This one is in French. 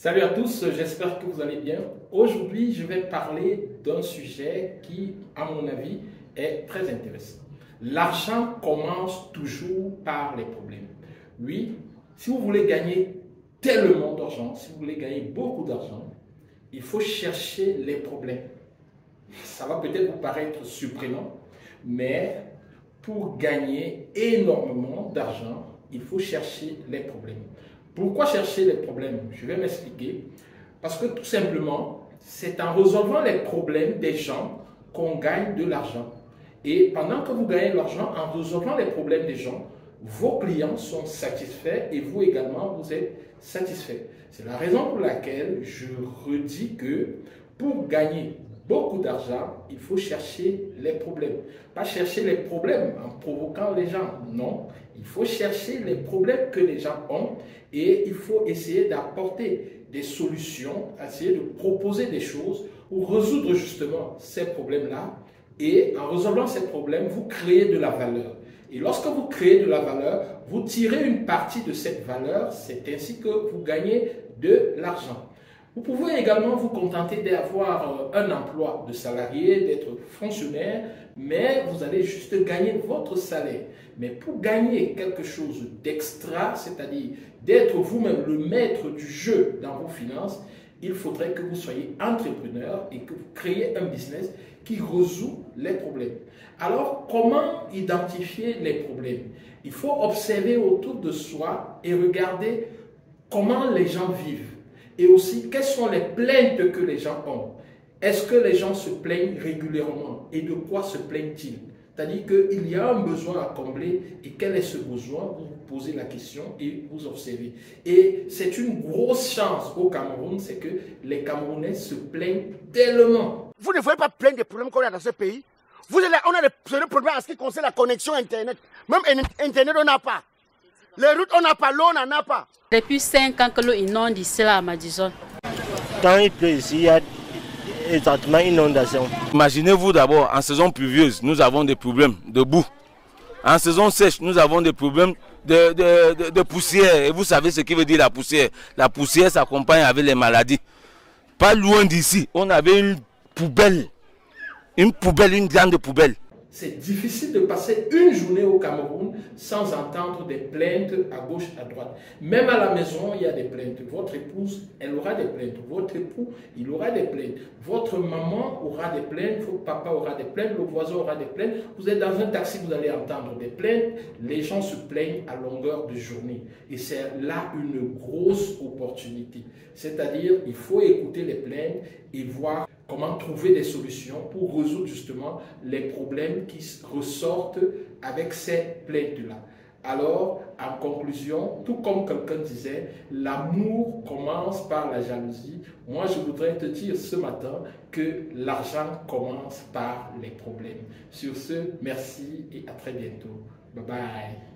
Salut à tous, j'espère que vous allez bien. Aujourd'hui, je vais parler d'un sujet qui, à mon avis, est très intéressant. L'argent commence toujours par les problèmes. Oui, si vous voulez gagner tellement d'argent, si vous voulez gagner beaucoup d'argent, il faut chercher les problèmes. Ça va peut-être vous paraître surprenant, mais pour gagner énormément d'argent, il faut chercher les problèmes. Pourquoi chercher les problèmes? Je vais m'expliquer. Parce que tout simplement, c'est en résolvant les problèmes des gens qu'on gagne de l'argent. Et pendant que vous gagnez de l'argent, en résolvant les problèmes des gens, vos clients sont satisfaits et vous également, vous êtes satisfait. C'est la raison pour laquelle je redis que pour gagner beaucoup d'argent, il faut chercher les problèmes. Pas chercher les problèmes en provoquant les gens, non. Il faut chercher les problèmes que les gens ont et il faut essayer d'apporter des solutions, essayer de proposer des choses pour résoudre justement ces problèmes-là. Et en résolvant ces problèmes, vous créez de la valeur. Et lorsque vous créez de la valeur, vous tirez une partie de cette valeur, c'est ainsi que vous gagnez de l'argent. Vous pouvez également vous contenter d'avoir un emploi de salarié, d'être fonctionnaire, mais vous allez juste gagner votre salaire. Mais pour gagner quelque chose d'extra, c'est-à-dire d'être vous-même le maître du jeu dans vos finances, il faudrait que vous soyez entrepreneur et que vous créez un business qui résout les problèmes. Alors, comment identifier les problèmes? Il faut observer autour de soi et regarder comment les gens vivent. Et aussi, quelles sont les plaintes que les gens ont? Est-ce que les gens se plaignent régulièrement? Et de quoi se plaignent-ils? C'est-à-dire qu'il y a un besoin à combler et quel est ce besoin? Vous vous posez la question et vous observez. Et c'est une grosse chance au Cameroun, c'est que les Camerounais se plaignent tellement. Vous ne voyez pas plein de problèmes qu'on a dans ce pays? On a des problèmes en ce qui concerne la connexion Internet. Même Internet, on n'a pas. Les routes, on n'a pas. L'eau, on n'en a pas. Depuis 5 ans que l'eau inonde ici là à Madison. Quand il pleut ici, il y a exactement une inondation. Imaginez-vous d'abord, en saison pluvieuse, nous avons des problèmes de boue. En saison sèche, nous avons des problèmes de poussière. Et vous savez ce qui veut dire la poussière. La poussière s'accompagne avec les maladies. Pas loin d'ici, on avait une poubelle, une grande poubelle. C'est difficile de passer une journée au Cameroun sans entendre des plaintes à gauche, à droite. Même à la maison, il y a des plaintes. Votre épouse, elle aura des plaintes. Votre époux, il aura des plaintes. Votre maman aura des plaintes. Votre papa aura des plaintes. Le voisin aura des plaintes. Vous êtes dans un taxi, vous allez entendre des plaintes. Les gens se plaignent à longueur de journée. Et c'est là une grosse opportunité. C'est-à-dire, il faut écouter les plaintes et voir comment trouver des solutions pour résoudre justement les problèmes qui ressortent avec ces plaintes-là. Alors, en conclusion, tout comme quelqu'un disait, l'amour commence par la jalousie. Moi, je voudrais te dire ce matin que l'argent commence par les problèmes. Sur ce, merci et à très bientôt. Bye bye.